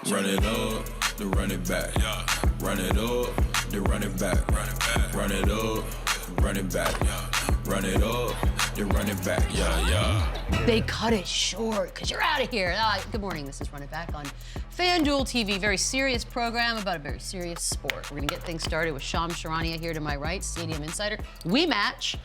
Run it up, then run it back. Run it up, then run it back. Run it up, run it back. Run it up, then run it back. They cut it short because you're out of here. Good morning. This is Run It Back on FanDuel TV. Very serious program about a very serious sport. We're going to get things started with Charania here to my right, Stadium Insider. We match.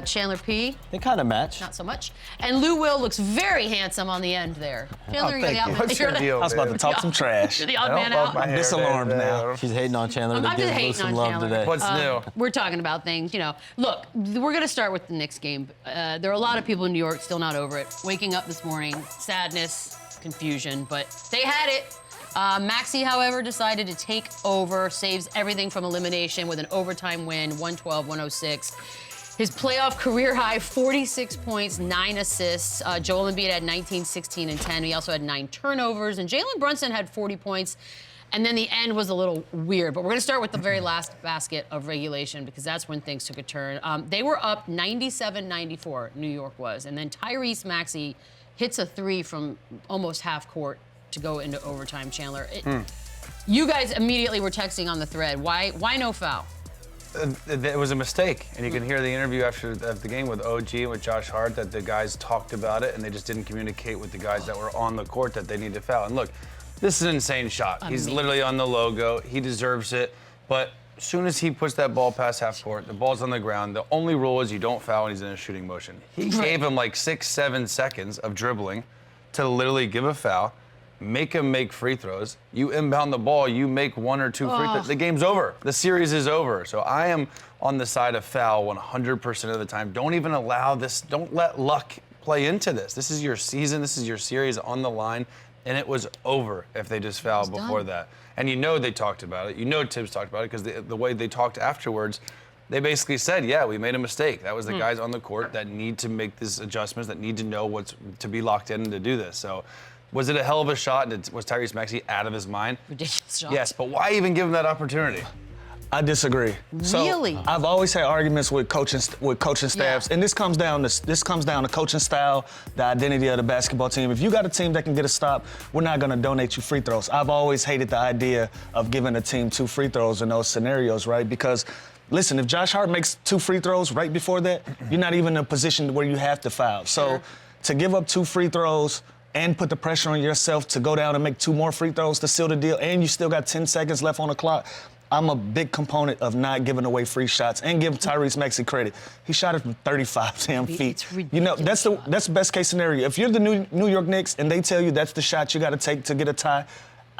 Chandler P. They kind of match. Not so much. And Lou Will looks very handsome on the end there. Chandler, you're the out man. What's your deal, I was about to talk some trash. You're the odd man out. I'm disalarmed now. She's hating on Chandler. I'm just hating on Chandler. Today. What's new? We're talking about things, you know. Look, we're going to start with the Knicks game. There are a lot of people in New York still not over it. Waking up this morning, sadness, confusion, but they had it. Maxey, however, decided to take over, saves everything from elimination with an overtime win, 112-106. His playoff career high, 46 points, 9 assists. Joel Embiid had 19, 16, and 10. He also had 9 turnovers. And Jalen Brunson had 40 points. And then the end was a little weird. But we're going to start with the very last basket of regulation because that's when things took a turn. They were up 97-94, New York was. And then Tyrese Maxey hits a 3 from almost half court to go into overtime, Chandler. You guys immediately were texting on the thread. Why no foul? It was a mistake, and you can hear the interview after the game with OG and with Josh Hart that the guys talked about it, and they just didn't communicate with the guys that were on the court that they need to foul. And look, this is an insane shot. He's literally on the logo. He deserves it, but as soon as he puts that ball past half court, the ball's on the ground. The only rule is you don't foul when he's in a shooting motion. He gave him like 6-7 seconds of dribbling to literally give a foul. Make him make free throws. You inbound the ball, you make 1 or 2 free throws. The game's over. The series is over. So I am on the side of foul 100% of the time. Don't even allow this. Don't let luck play into this. This is your season. This is your series on the line. And it was over if they just fouled before that. And you know they talked about it. You know Tibbs talked about it because the way they talked afterwards, they basically said, yeah, we made a mistake. That was the guys on the court that need to make these adjustments, that need to know what's to be locked in and to do this. So. Was it a hell of a shot? Was Tyrese Maxey out of his mind? Ridiculous shot. Yes, but why even give him that opportunity? I disagree. Really? So I've always had arguments with coaching staffs, and this comes down to coaching style, the identity of the basketball team. If you got a team that can get a stop, we're not going to donate you free throws. I've always hated the idea of giving a team 2 free throws in those scenarios, right? Because listen, if Josh Hart makes 2 free throws right before that, you're not even in a position where you have to foul. So to give up 2 free throws and put the pressure on yourself to go down and make 2 more free throws to seal the deal, and you still got 10 seconds left on the clock. I'm a big component of not giving away free shots and give Tyrese Maxey credit. He shot it from 35 damn feet. It's ridiculous. You know, that's the best case scenario. If you're the New York Knicks and they tell you that's the shot you got to take to get a tie,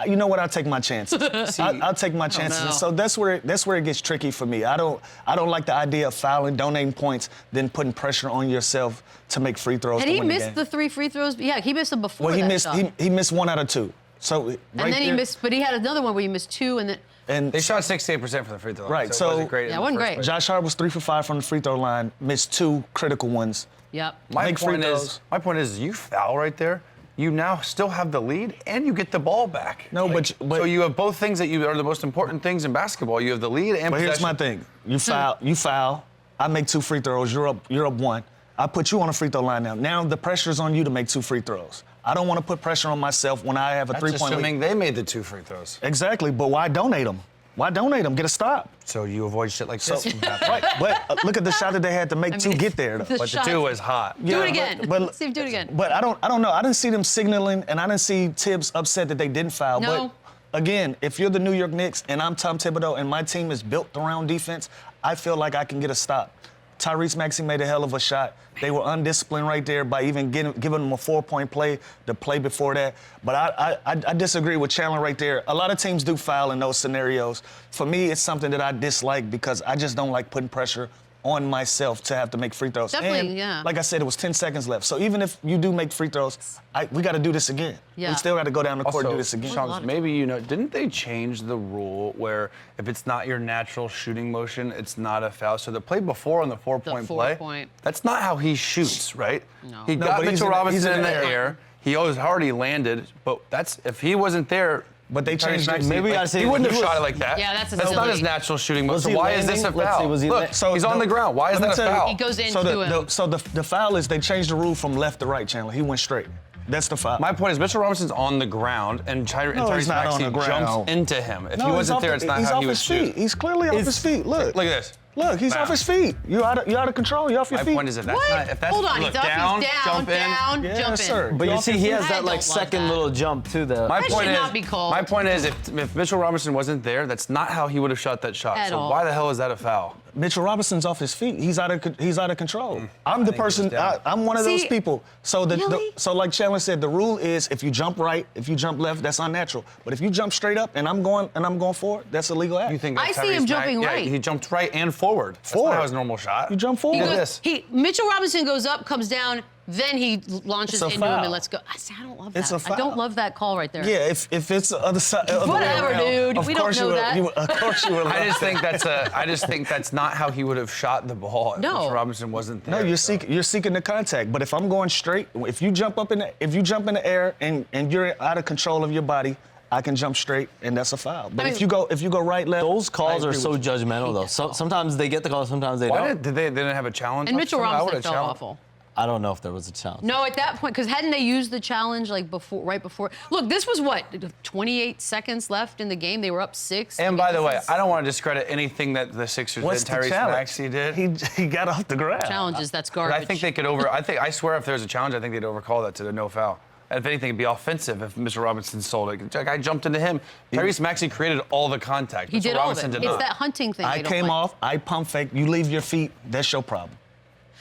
you know what? I'll take my chances. I'll take my chances. No. So that's where it gets tricky for me. I don't like the idea of fouling, donating points, then putting pressure on yourself to make free throws. And to he win missed the 3 free throws. Yeah, he missed them before. Well, that he missed 1 out of 2. So and then he missed, but he had another one where he missed 2, and then. And they shot 68% from the free throw line. Right, so it wasn't great. Yeah, it wasn't great. Josh Hart was 3 for 5 from the free throw line, missed 2 critical ones. Yep. My point is, you foul right there. You now still have the lead, and you get the ball back. No, but so you have both things that are the most important things in basketball. You have the lead and possession. But here's my thing: you foul. I make 2 free throws. You're up 1. I put you on a free throw line now. Now the pressure's on you to make 2 free throws. I don't want to put pressure on myself when I have a 3-point lead. Assuming they made the 2 free throws. Exactly, but why donate them? Why donate them? Get a stop. So you avoid shit like this from happening. Right, but look at the shot that they had to make to get there. Though. But the 2 was hot. Do it again. But Steve, do it again. But I don't know. I didn't see them signaling, and I didn't see Tibbs upset that they didn't foul. No. But again, if you're the New York Knicks and I'm Tom Thibodeau and my team is built around defense, I feel like I can get a stop. Tyrese Maxey made a hell of a shot. They were undisciplined right there by even giving them a 4-point play, the play before that. But I disagree with Chandler right there. A lot of teams do foul in those scenarios. For me, it's something that I dislike because I just don't like putting pressure on myself to have to make free throws. Definitely, and, yeah. like I said, it was 10 seconds left. So even if you do make free throws, we got to do this again. Yeah. We still got to go down the court and do this again. Sean, maybe you know, didn't they change the rule where if it's not your natural shooting motion, it's not a foul? So the play before on the 4-point play, that's not how he shoots, right? No. He got Mitchell Robinson in the air. He already landed, but if he wasn't there. But they changed it. Maybe I see. He wouldn't have shot it like that. Yeah, that's not his natural shooting motion. So why is this a foul? Look, so he's on the ground. Why is that a foul? He goes into him. So the foul is they changed the rule from left to right, Chandler. He went straight. That's the foul. My point is Mitchell Robinson's on the ground, and Tyrese he's not on Maxey the ground. jumps into him. If No, he he's wasn't off there, it's not he's how off he would his feet. shoot. He's clearly off his feet. Look. Look at this. Look, he's off his feet. You're out of control. You're off your My feet. point is if that's What? not, if that's Hold on, look, he's up, down, he's down, jump in. down, Yes, jump in. sir. But you see, he has I that don't like love second that. little jump too. My That point should is, not be called. my point is, if Mitchell Robinson wasn't there, that's not how he would have shot that shot. At So all. why the hell is that a foul? Mitchell Robinson's off his feet. He's out of control. I'm the person. down. I'm one of those See, people. So really? so like Chandler said, the rule is if you jump right, if you jump left, that's unnatural. But if you jump straight up and I'm going forward, that's a legal act. You think I that see him Tyrese jumping Maxey- right. Yeah, he jumped right and forward. That's Forward. not how his normal shot. You jump forward. He Look at goes, this. Mitchell Robinson goes up, comes down, then he launches It's a into him foul. and let's go. I don't love that. It's a I don't foul. love that call right there. Yeah, if it's the other side. other way Whatever, around, dude. Of We don't course know you would- that. you would- Of course you would. I just think that's not how he would have shot the ball if No. Mitchell Robinson wasn't there. No, you're so. you're seeking the contact. But if I'm going straight, if you jump in the air and you're out of control of your body, I can jump straight and that's a foul. But I if mean- you go right, left, Those calls I are agree so with you. judgmental, though. Sometimes they get the call, sometimes they Why don't. did they didn't have a challenge? And on Mitchell something? I Robinson would've felt challenged. awful. I don't know if there was a challenge. No, at that point, because hadn't they used the challenge like right before? Look, this was what 28 seconds left in the game. They were up 6. And by the way, I don't want to discredit anything that the Sixers What's did. the Tyrese challenge? Maxey did. He got off the ground. challenges. That's But garbage. I think they could I swear if there was a challenge, I think they'd overcall that to the no foul. And if anything, it'd be offensive if Mr. Robinson sold it. The guy jumped into him. Tyrese Maxey created all the contact. he Mr. did all of Robinson it. did It's not. that hunting thing. I they don't came like. off. I pump fake. You leave your feet. That's your problem.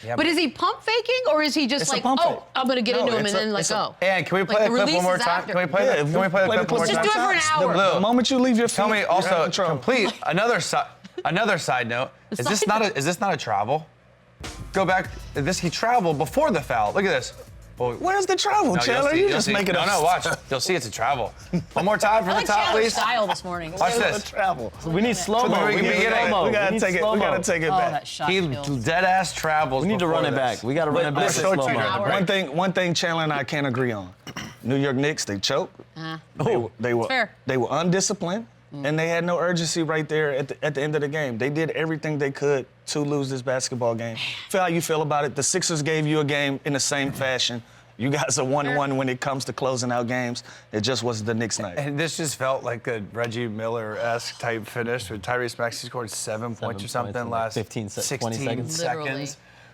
Yeah, But is he pump faking or is he just It's a like, pump oh, fake. I'm gonna get No, into him and it's a- then let it's a- go? And can we play Like, the the clip one release more is time? after. Can we play Yeah, the clip one more Let's just time? do it for an hour. The moment you leave your feet, Tell me you're out of also control. complete another side note. Is this not a travel? Go back. He traveled before the foul. Look at this. Well, Where's the travel, no, Chandler? you'll You see- just you'll see. make it up. No, watch. You'll see it's a travel. One more time from I the like top, Chandler's please. style this morning. Watch this. Travel. We need slow mo. we We can need get it. slow mo. We gotta take it. We gotta take it Oh, back. that shot He kills. dead ass travels. We need to before run it this. back. We got to run it back. Let's with show slow you. mo. Hour. One thing Chandler and I can't agree on. New York Knicks, they choked. They were fair. they were undisciplined, and they had no urgency right there at the end of the game. They did everything they could to lose this basketball game. Feel how you feel about it. The Sixers gave you a game in the same fashion. You guys are 1-1 when it comes to closing out games. It just was the Knicks night. And this just felt like a Reggie Miller-esque type finish where Tyrese Maxey scored 7 points or points something in last 20 16 seconds. Literally.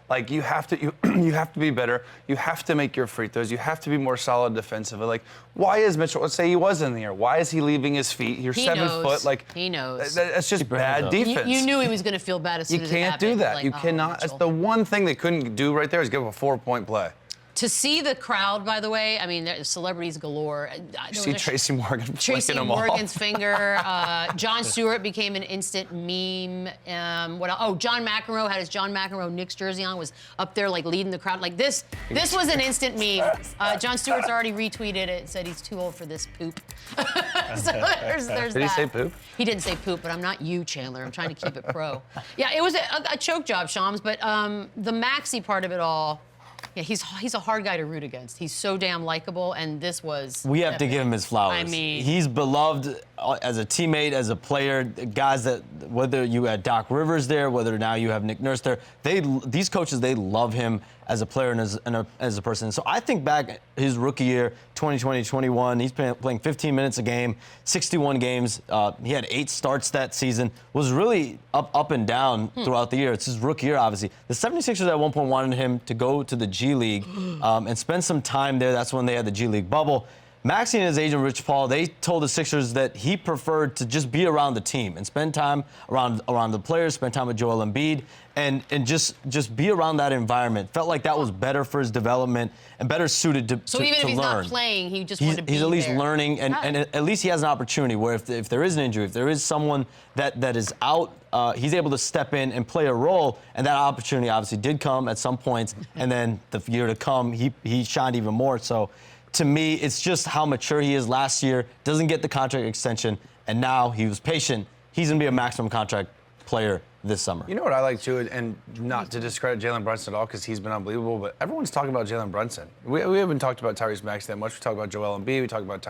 Like you have to be better. You have to make your free throws. You have to be more solid defensively. Like why is Mitchell? Let's say he was in the air. Why is he leaving his feet? You're He 7 knows. foot. Like He knows. That's just Keep your hands bad up. defense. You knew he was gonna feel bad as soon You as it can't do happened. that. Like, You oh, cannot. That's Mitchell. the one thing they couldn't do right there is give a 4-point play. To see the crowd, by the way, I mean, there's celebrities galore. You see Tracy Morgan Tracy flicking them off. Morgan's finger. John Stewart became an instant meme. What else? Oh, John McEnroe had his John McEnroe Knicks jersey on, was up there like leading the crowd. Like this was an instant meme. John Stewart's already retweeted it, said he's too old for this poop. So there's Did that. he say poop? He didn't say poop, but I'm not you, Chandler. I'm trying to keep it pro. Yeah, it was a choke job, Shams, but the Maxey part of it all, yeah, he's a hard guy to root against. He's so damn likable, and this was. We have to give him his flowers. I mean- he's beloved as a teammate, as a player. Guys that whether you had Doc Rivers there, whether now you have Nick Nurse there, these coaches, they love him as a player and as a person. So I think back his rookie year, 2020-21, he's playing 15 minutes a game, 61 games. He had 8 starts that season. Was really up and down throughout the year. It's his rookie year, obviously. The 76ers at one point wanted him to go to the G League and spend some time there. That's when they had the G League bubble. Maxey and his agent, Rich Paul, they told the Sixers that he preferred to just be around the team and spend time around the players, spend time with Joel Embiid, and just be around that environment. Felt like that was better for his development and better suited to So even if to he's learn. not playing, he just wanted to be He's at least there. learning, and at least he has an opportunity where if there is an injury, if there is someone that is out, he's able to step in and play a role, and that opportunity obviously did come at some points, and then the year to come, he shined even more. So to me, it's just how mature he is. Last year, doesn't get the contract extension, and now he was patient. He's going to be a maximum contract player this summer. You know what I like too, and not to discredit Jalen Brunson at all because he's been unbelievable, but everyone's talking about Jalen Brunson. We haven't talked about Tyrese Maxey that much. We talk about Joel Embiid, we talk about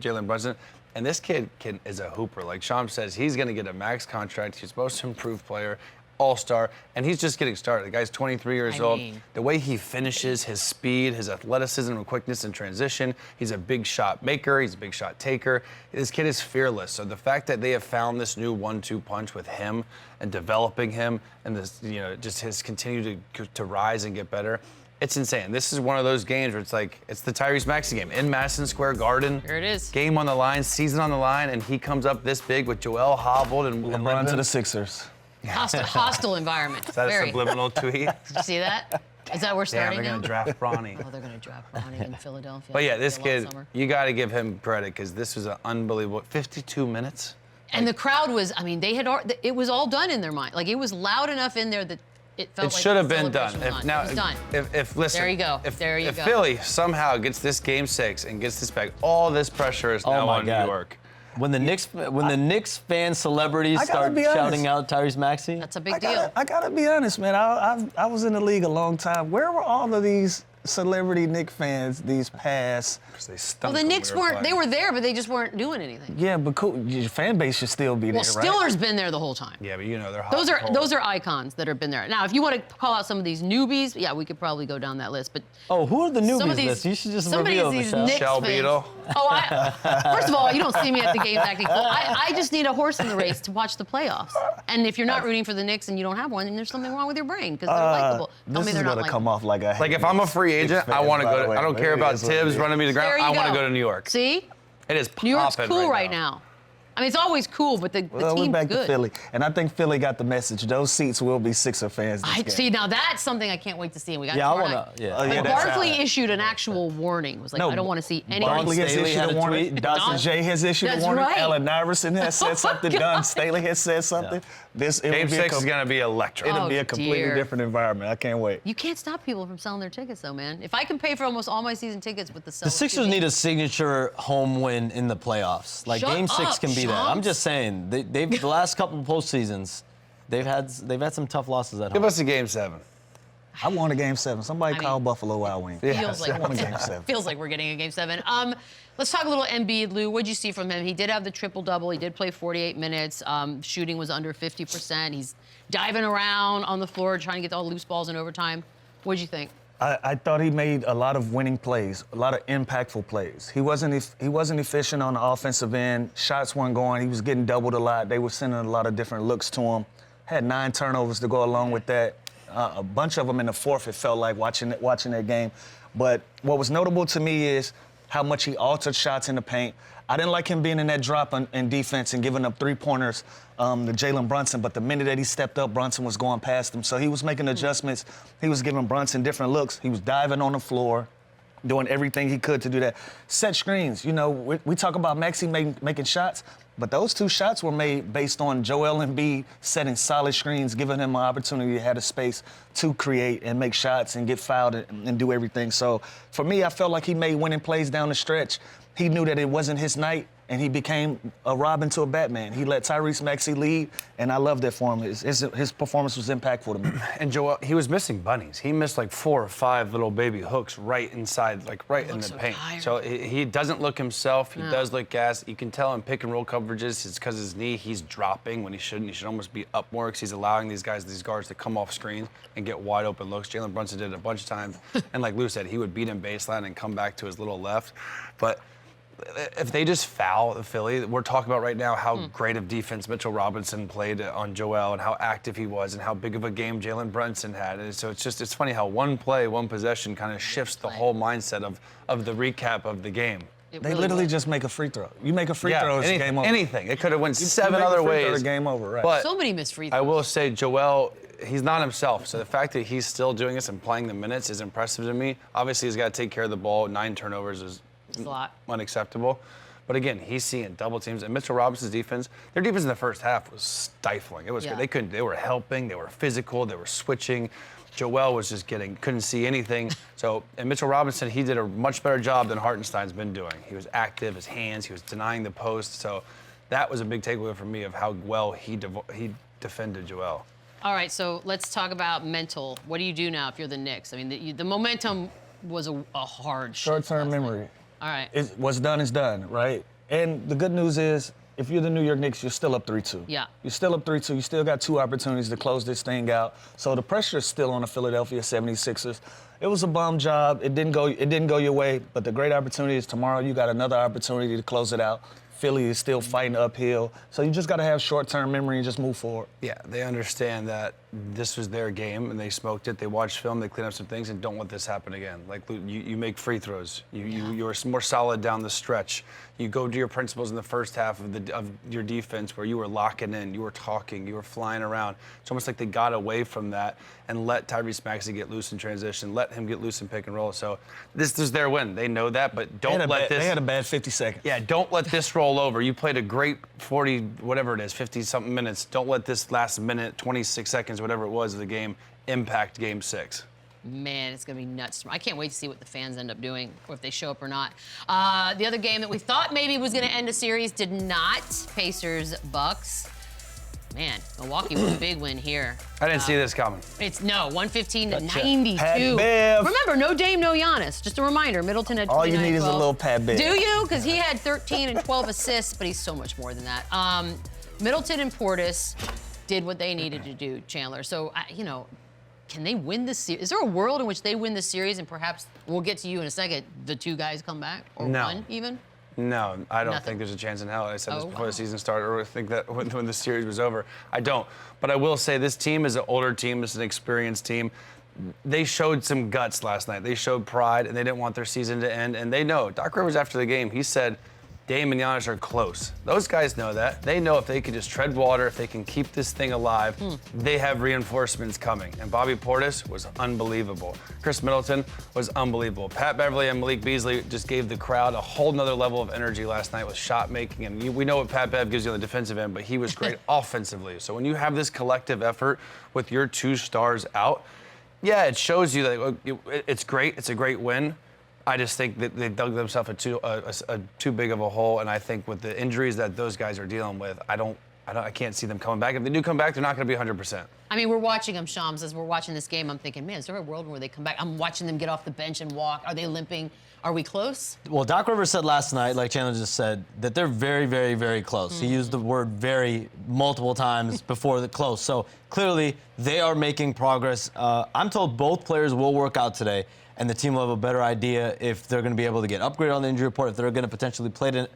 Jalen Brunson, and this kid is a hooper. Like Shams says, he's going to get a max contract. He's supposed to improve player. all-star, and he's just getting started. The guy's 23 years I old. mean- The way he finishes, his speed, his athleticism and quickness in transition, he's a big shot maker, he's a big shot taker. This kid is fearless. So the fact that they have found this new 1-2 punch with him and developing him and this, just his continue to rise and get better, it's insane. This is one of those games where it's like, it's the Tyrese Maxey game in Madison Square Garden. Here it is. Game on the line, season on the line, and he comes up this big with Joel hobbled and LeBron to the Sixers. Hostile environment. Is that Very. a subliminal tweet? Did you see that? Is that where we're Damn, starting they're now? gonna draft Bronny. Oh, they're going to draft Bronny in Philadelphia. But yeah, this It'll be a long kid, summer. you got to give him credit because this was an unbelievable 52 minutes. And the crowd was, I mean, it was all done in their mind. Like, it was loud enough in there that it felt It like should the have been done. celebration was on. It was done. If listen, There you go. If, There you if go. Philly somehow gets this game 6 and gets this back, all this pressure is now my on God. New York. When the Knicks fan celebrities I gotta start be honest. shouting out Tyrese Maxey, That's a big deal. I gotta be honest, man. I was in the league a long time. Where were all of these celebrity Knicks fans these past? They Well, stunk the when Knicks we were weren't, they playing. were there, but they just weren't doing anything. Yeah, but cool. Your fan base should still be Well, there, right? Stiller's been there the whole time. Yeah, but they're hot. Those and are cold. those are icons that have been there. Now, if you want to call out some of these newbies, yeah, we could probably go down that list. But oh, who are the some newbies of these, list? You should just some of reveal, these Michelle. Knicks Michelle fans- Beadle. Oh, first of all, you don't see me at the games acting cool. I just need a horse in the race to watch the playoffs. And if you're not rooting for the Knicks and you don't have one, then there's something wrong with your brain because they're likable. Tell This me is they're not gonna come likable. off like I Like if I'm a free agent, I want to go. I don't care about Tibbs running me to the There ground. you I want to go. go to New York. See? It is New York's popping cool right now. I mean, it's always cool, but the Well, we're team's back good. to Philly, and I think Philly got the message. Those seats will be Sixer fans. This I game. see. Now that's something I can't wait to see. And we got Yeah, I tomorrow wanna. night. Yeah. Oh, yeah, But that's Barkley how- issued an actual warning. Was like, I don't want to see any. Barkley has Staley issued had a a warning. tweet. Dr. Don- J has issued a That's warning. right. Allen Iverson has Oh, said something. my Don God. Staley has said something. It Game will be 6 is going to be electric. It'll Oh, be a completely dear. different environment. I can't wait. You can't stop people from selling their tickets, though, man. If I can pay for almost all my season tickets with the sell The Sixers need a signature home win in the playoffs. Like Shut Game 6 up, can be that. I'm Shams. just saying. They've the last couple of postseasons, they've had some tough losses at Give home. us a Game 7. I want a Game 7. Somebody I call mean, Buffalo Wild Wings. Feels I want a like Game 7. feels like we're getting a Game 7. Let's talk a little Embiid, Lou. What'd you see from him? He did have the triple-double. He did play 48 minutes. Shooting was under 50%. He's diving around on the floor trying to get all the loose balls in overtime. What'd you think? I thought he made a lot of winning plays, a lot of impactful plays. He wasn't efficient on the offensive end. Shots weren't going. He was getting doubled a lot. They were sending a lot of different looks to him. Had 9 turnovers to go along with that. A bunch of them in the fourth, it felt like, watching that game. But what was notable to me is how much he altered shots in the paint. I didn't like him being in that drop in defense and giving up 3-pointers to Jalen Brunson, but the minute that he stepped up, Brunson was going past him. So he was making adjustments. He was giving Brunson different looks. He was diving on the floor, doing everything he could to do that. Set screens. We talk about Maxey making shots, but those 2 shots were made based on Joel Embiid setting solid screens, giving him an opportunity to have a space to create and make shots and get fouled and do everything. So for me, I felt like he made winning plays down the stretch. He knew that it wasn't his night, and he became a Robin to a Batman. He let Tyrese Maxey lead, and I loved that for him. His performance was impactful to me. And Joel, he was missing bunnies. He missed like 4 or 5 little baby hooks right inside, like right in the so paint. tired. So he doesn't look himself. He No. does look gassed. You can tell in pick and roll coverages, it's because his knee, he's dropping when he shouldn't. He should almost be up more because he's allowing these guards to come off screens and get wide open looks. Jalen Brunson did it a bunch of times. And like Lou said, he would beat him baseline and come back to his little left. But if they just foul the Philly, we're talking about right now how great of defense Mitchell Robinson played on Joel and how active he was and how big of a game Jalen Brunson had. And so it's funny how one play, one possession kind of shifts the whole mindset of the recap of the game. It They really literally was. just make a free throw. You make a free throw, it's game over. Anything. It could have went You 7 make a other free throw, ways. it's game over, right. But So many missed free throws. I will say, Joel, he's not himself. So the fact that he's still doing this and playing the minutes is impressive to me. Obviously, he's got to take care of the ball. 9 turnovers is It's a lot. unacceptable. But again, he's seeing double teams. And Mitchell Robinson's defense, their defense in the first half was stifling. It was Yeah. good. They were helping. They were physical. They were switching. Joel was just couldn't see anything. So, and Mitchell Robinson, he did a much better job than Hartenstein's been doing. He was active, his hands, he was denying the post. So that was a big takeaway for me of how well he defended Joel. All right, so let's talk about mental. What do you do now if you're the Knicks? I mean, the momentum was a hard shift Short-term last night. memory. All right. What's done is done, right? And the good news is if you're the New York Knicks, you're still up 3-2. Yeah. You're still up 3-2. You still got 2 opportunities to close this thing out. So the pressure is still on the Philadelphia 76ers. It was a bum job. It didn't go your way, but the great opportunity is tomorrow. You got another opportunity to close it out. Philly is still fighting uphill. So you just got to have short-term memory and just move forward. Yeah, they understand that this was their game and they smoked it. They watched film, they cleaned up some things, and don't let this happen again. Like, you make free throws. You're more solid down the stretch. You go to your principles in the first half of your defense where you were locking in, you were talking, you were flying around. It's almost like they got away from that and let Tyrese Maxey get loose in transition, let him get loose in pick and roll. So this is their win. They know that, but don't let this. They had a bad 50 seconds. Yeah, don't let this roll over. You played a great 40, whatever it is, 50-something minutes. Don't let this last minute, 26 seconds, whatever it was of the game, impact Game 6. Man, it's going to be nuts. I can't wait to see what the fans end up doing, or if they show up or not. The other game that we thought maybe was going to end a series did not. Pacers-Bucks. Man, Milwaukee with a big win here. I didn't see this coming. It's 115 to 92. Pat Bev. Remember, no Dame, no Giannis. Just a reminder, Middleton had 29. All you need is a little Pat Bev. Do you? Because he had 13 and 12 assists, but he's so much more than that. Middleton and Portis did what they needed to do, Chandler. So, can they win this series? Is there a world in which they win the series and perhaps, we'll get to you in a second, the 2 guys come back? Or No. 1 even? No, I don't Nothing. think there's a chance in hell. I said this Oh, before the wow. season started, or I think that when the series was over. I don't. But I will say this team is an older team. It's an experienced team. They showed some guts last night. They showed pride, and they didn't want their season to end. And they know. Doc Rivers, after the game, he said, Dame and Giannis are close. Those guys know that. They know if they can just tread water, if they can keep this thing alive, they have reinforcements coming. And Bobby Portis was unbelievable. Chris Middleton was unbelievable. Pat Beverly and Malik Beasley just gave the crowd a whole nother level of energy last night with shot making. And we know what Pat Bev gives you on the defensive end, but he was great offensively. So when you have this collective effort with your 2 stars out, yeah, it shows you that it's great. It's a great win. I just think that they dug themselves a too big of a hole, and I think with the injuries that those guys are dealing with, I can't see them coming back. If they do come back, they're not going to be 100%. I mean, we're watching them, Shams, as we're watching this game. I'm thinking, man, is there a world where they come back? I'm watching them get off the bench and walk. Are they limping? Are we close? Well, Doc Rivers said last night, like Chandler just said, that they're very, very, very close. He used the word very multiple times before the close. So clearly, they are making progress. I'm told both players will work out today, and the team will have a better idea if they're going to be able to get upgraded on the injury report, if they're going to potentially play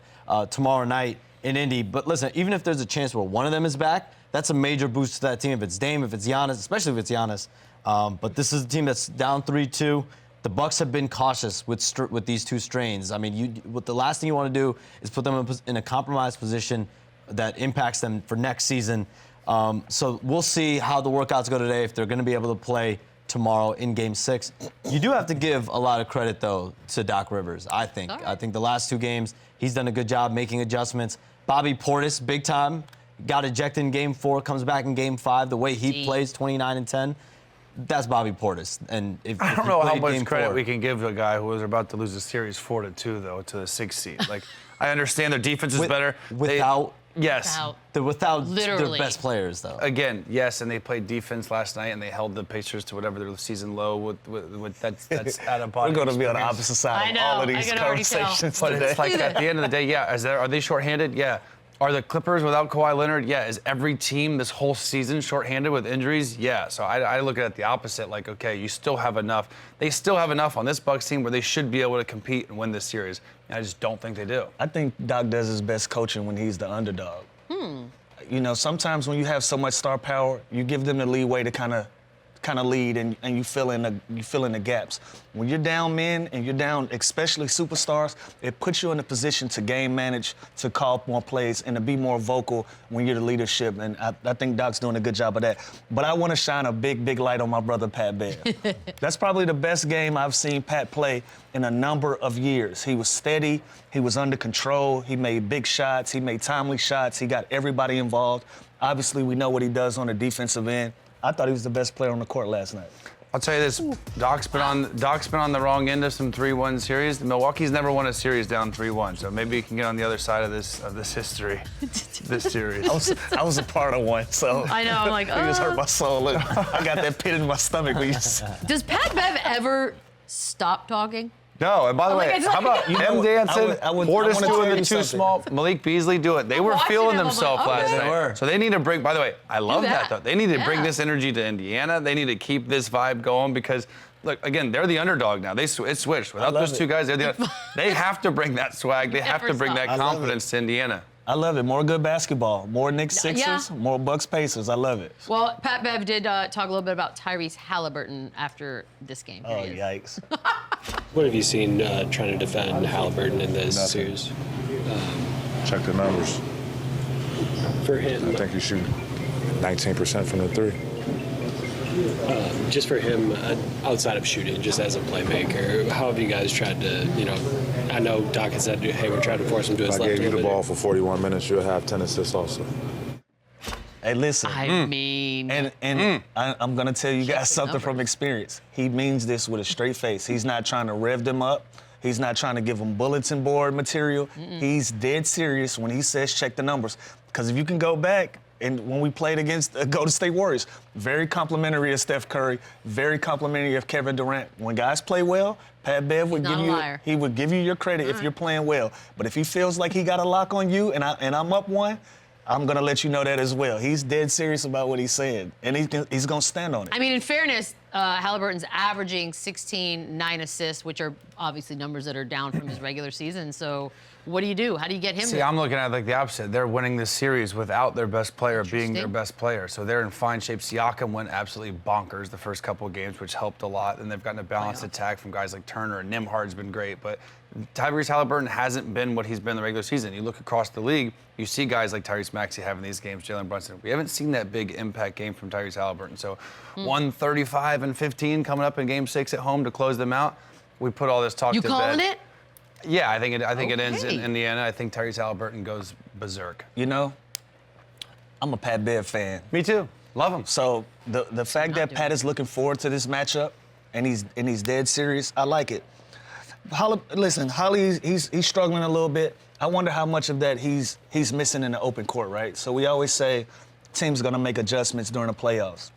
tomorrow night in Indy. But listen, even if there's a chance where one of them is back, that's a major boost to that team. If it's Dame, if it's Giannis, especially if it's Giannis. But this is a team that's down 3-2. The Bucks have been cautious with these 2 strains. I mean, the last thing you want to do is put them in a compromised position that impacts them for next season. So we'll see how the workouts go today, if they're going to be able to play tomorrow in Game 6. You do have to give a lot of credit, though, to Doc Rivers, I think. All right. I think the last 2 games, he's done a good job making adjustments. Bobby Portis, big time, got ejected in Game 4, comes back in Game 5. The way he plays, 29 and 10, that's Bobby Portis. And I don't know how much credit we can give to a guy who was about to lose a series 4-2, though, to the 6th seed. Like, I understand their defense is better. Without Literally. their best players, though. Again, yes, and they played defense last night, and they held the Pacers to whatever their season low with that's out of body. We're going to be on the opposite side of all of these conversations But today. it's like at the end of the day, yeah. Are they shorthanded? Yeah. Are the Clippers without Kawhi Leonard? Yeah. Is every team this whole season shorthanded with injuries? Yeah. So I look at it the opposite. Like, okay, you still have enough. They still have enough on this Bucks team where they should be able to compete and win this series. And I just don't think they do. I think Doc does his best coaching when he's the underdog. Sometimes when you have so much star power, you give them the leeway to kind of lead and you fill in the gaps. When you're down men and you're down especially superstars, it puts you in a position to game manage, to call more plays, and to be more vocal when you're the leadership. And I think Doc's doing a good job of that. But I want to shine a big light on my brother Pat Bev. That's probably the best game I've seen Pat play in a number of years. He was steady, he was under control, he made big shots, he made timely shots, he got everybody involved. Obviously, we know what he does on the defensive end. I thought he was the best player on the court last night. I'll tell you this, Doc's been on the wrong end of some 3-1 series. Milwaukee's never won a series down 3-1, so maybe he can get on the other side of this history, this series. I was a part of one, so I know, I'm like, you just hurt my soul. Look, I got that pit in my stomach. Does Pat Bev ever stop talking? No, and by the I'm way, like, it's how like- about You know M. what? Danson, I would- Portis I wanna tell doing you the too something. small, Malik Beasley do it. They were watching feeling them, I'm like, themselves last okay. night. They were. So they need to bring, by the way, I love that that. though. They need to bring Yeah. this energy to Indiana. They need to keep this vibe going because, look, again, they're the underdog now. It switched. Without love those two it. guys, they have to bring that swag. They have to Never bring stop. that I love confidence to Indiana. I love it. More good basketball. More Knicks Sixers. Yeah. More Bucks Pacers. I love it. Well, Pat Bev did talk a little bit about Tyrese Halliburton after this game. Oh, Here he is. yikes. What have you seen trying to defend Halliburton in this series? Check the numbers. For him, I think you shoot 19% from the three. just for him, outside of shooting, just as a playmaker, how have you guys tried to, I know Doc has said, hey, we're trying to force him to his If I left gave you the a little ball bit. for 41 minutes, you'll have 10 assists also. Hey, listen. I mean, I'm gonna tell you guys something from experience. He means this with a straight face. He's not trying to rev them up. He's not trying to give them bulletin board material. He's dead serious when he says check the numbers. Because if you can go back, and when we played against the Golden State Warriors, very complimentary of Steph Curry, very complimentary of Kevin Durant. When guys play well, Pat Bev would He's not give a you liar. he would give you your credit if you're playing well. But if he feels like he got a lock on you and I'm up one, I'm gonna let you know that as well. He's dead serious about what he's saying, and he's gonna stand on it. I mean, in fairness, Halliburton's averaging 16, 9 assists, which are obviously numbers that are down from his regular season. So what do you do? How do you get him See, to... I'm looking at it like the opposite. They're winning this series without their best player being their Interesting. best player. So they're in fine shape. Siakam went absolutely bonkers the first couple of games, which helped a lot. And they've gotten a balanced attack from guys like Turner, and Nimhard's been great. But Tyrese Halliburton hasn't been what he's been in the regular season. You look across the league, you see guys like Tyrese Maxey having these games, Jalen Brunson. We haven't seen that big impact game from Tyrese Halliburton. So 135 and 15 coming up in Game 6 at home to close them out. We put all this talk You to calling bed. it? Yeah, I think it ends in Okay. Indiana. I think Tyrese Halliburton goes berserk. You know, I'm a Pat Bev fan. Me too. Love him. So the fact that Pat is looking forward to this matchup and he's dead serious, I like it. Listen, Holly, he's struggling a little bit. I wonder how much of that he's missing in the open court, right? So we always say teams gonna make adjustments during the playoffs.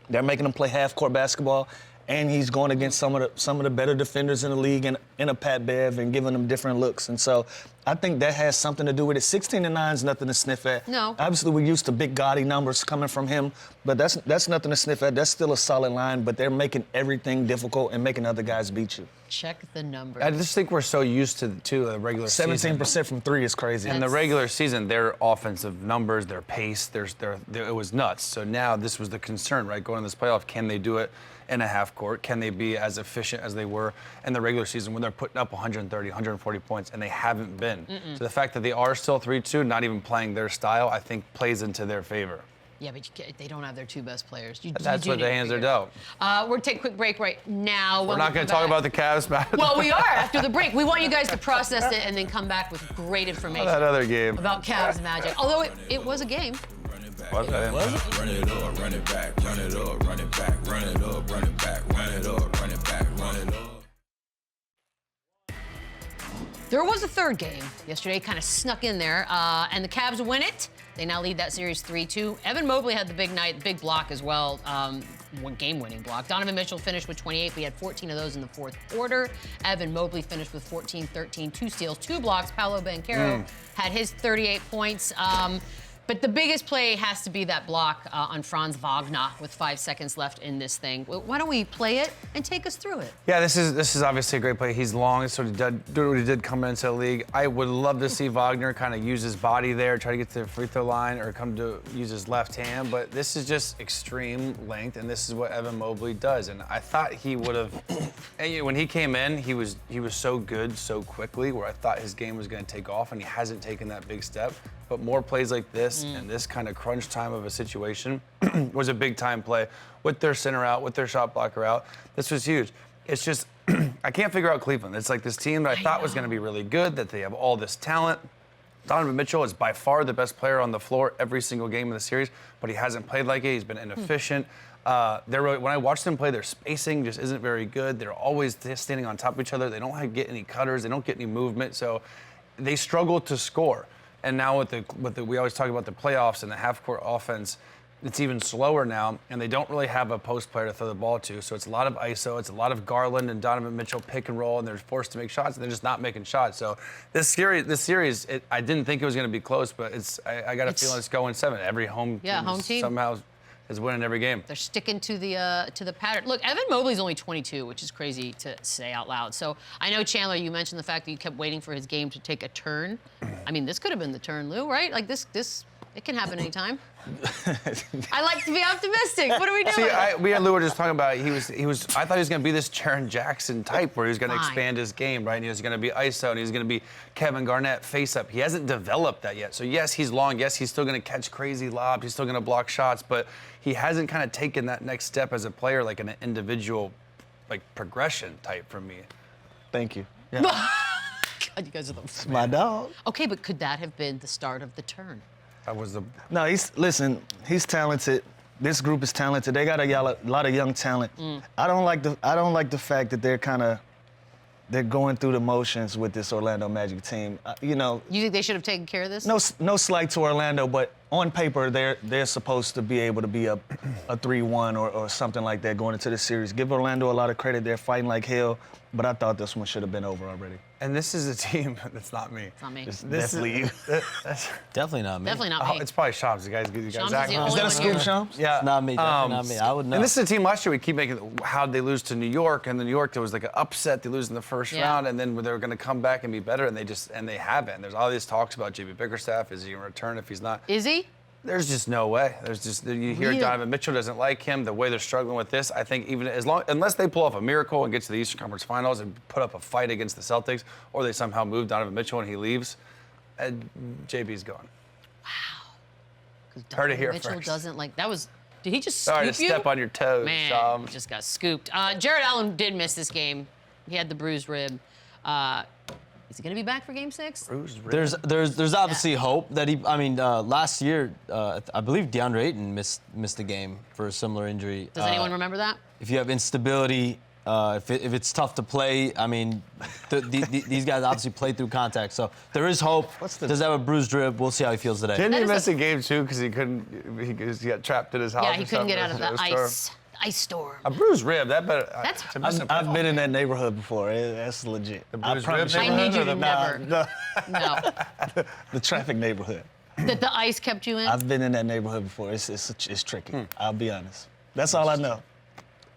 They're making him play half-court basketball, and he's going against some of the better defenders in the league in a Pat Bev and giving them different looks. And so I think that has something to do with it. 16-9 is nothing to sniff at. No. Obviously, we're used to big gaudy numbers coming from him, but that's nothing to sniff at. That's still a solid line, but they're making everything difficult and making other guys beat you. Check the numbers. I just think we're so used to the regular season. 17% from three is crazy. In the regular season, their offensive numbers, their pace, it was nuts. So now this was the concern, right? Going to this playoff, can they do it in a half court? Can they be as efficient as they were in the regular season when they're putting up 130, 140 points, and they haven't been? So the fact that they are still 3-2, not even playing their style, I think plays into their favor. Yeah, but they don't have their two best players. That's what the hands are dealt. We're going to take a quick break right now. We're not going to talk about the Cavs match. Well, we are after the break. We want you guys to process it and then come back with great information that other game. about Cavs Magic. Although it was a game. Was it? Run it up, run it back, run it up, run it back, run it up, run it back, run it up, run it back, run it up. There was a third game yesterday, kind of snuck in there, and the Cavs win it. They now lead that series 3-2. Evan Mobley had the big night, big block as well, one game-winning block. Donovan Mitchell finished with 28, but he had 14 of those in the fourth quarter. Evan Mobley finished with 14, 13, 2 steals, 2 blocks. Paolo Banchero had his 38 points. But the biggest play has to be that block on Franz Wagner with 5 seconds left in this thing. Why don't we play it and take us through it? Yeah, this is obviously a great play. He's long, so he did what he did come into the league. I would love to see Wagner kind of use his body there, try to get to the free throw line, or come to use his left hand. But this is just extreme length, and this is what Evan Mobley does. And I thought he would have. When he came in, he was so good so quickly, where I thought his game was going to take off, and he hasn't taken that big step. But more plays like this and this kind of crunch time of a situation was a big time play with their center out, with their shot blocker out. This was huge. It's just, I can't figure out Cleveland. It's like this team that I thought was going to be really good, that they have all this talent. Donovan Mitchell is by far the best player on the floor every single game of the series, but he hasn't played like it. He's been inefficient. When I watch them play, their spacing just isn't very good. They're always standing on top of each other. They don't get any cutters. They don't get any movement. So they struggle to score. And now with the we always talk about the playoffs and the half-court offense, it's even slower now, and they don't really have a post player to throw the ball to. So it's a lot of ISO, it's a lot of Garland and Donovan Mitchell pick and roll, and they're forced to make shots, and they're just not making shots. So this series, I didn't think it was going to be close, but I got a feeling it's going 7. Every home team somehow is winning every game. They're sticking to the pattern. Look, Evan Mobley's only 22, which is crazy to say out loud. So I know, Chandler, you mentioned the fact that you kept waiting for his game to take a turn. I mean, this could have been the turn, Lou, right? Like this it can happen anytime. I like to be optimistic. What are we doing? See, we and Lou were just talking about it. I thought he was going to be this Jaren Jackson type where he was going to expand his game, right? And he was going to be ISO, and he was going to be Kevin Garnett face up. He hasn't developed that yet. So yes, he's long. Yes, he's still going to catch crazy lobs. He's still going to block shots, but he hasn't kind of taken that next step as a player, like an individual, like progression type for me. Thank you. God, you guys are the My dog. Okay, but could that have been the start of the turn? That was the. No, he's talented. This group is talented. They got a lot of young talent. I don't like the fact that they're going through the motions with this Orlando Magic team. You think they should have taken care of this? No slight to Orlando, but on paper they're supposed to be able to be a 3-1 or something like that going into the series. Give Orlando a lot of credit. They're fighting like hell, but I thought this one should have been over already. And this is a team that's not me. It's not me. It's definitely you. Definitely not me. Definitely not me. It's probably Shams. You guys Shams is exactly. the Is only that a one scoop, here. Shams? Yeah. It's not me. Definitely not me. I would know. And this is a team last year we keep making. How'd they lose to New York? And then New York, there was like an upset. They lose in the first round, and then they were going to come back and be better, and they haven't. There's all these talks about JB Bickerstaff. Is he going to return if he's not? Is he? There's just no way. You hear Really? Donovan Mitchell doesn't like him. The way they're struggling with this, I think even unless they pull off a miracle and get to the Eastern Conference Finals and put up a fight against the Celtics, or they somehow move Donovan Mitchell and he leaves, JB's gone. Because Heard it here Mitchell first. doesn't like that was. Did he just scoop Sorry you? to step on your toes, Man, Shams. just got scooped. Jared Allen did miss this game. He had the bruised rib. Is he going to be back for Game 6? Bruised rib. There's obviously hope that he. I mean, last year, I believe DeAndre Ayton missed the game for a similar injury. Does anyone remember that? If you have instability, if it's tough to play, I mean, these guys obviously play through contact, so there is hope. Does have a bruised rib? We'll see how he feels today. Didn't he That is miss a game too because he got trapped in his house? Yeah, he or couldn't something? get out of It the was terrible. ice storm. A bruised rib. That better. That's- to miss a- I've been in that neighborhood before. That's legit. The I bruised promise rib you. I need you to Nah, never. nah, No. the traffic neighborhood. That the ice kept you in? I've been in that neighborhood before. It's tricky. Hmm. I'll be honest. That's all I know.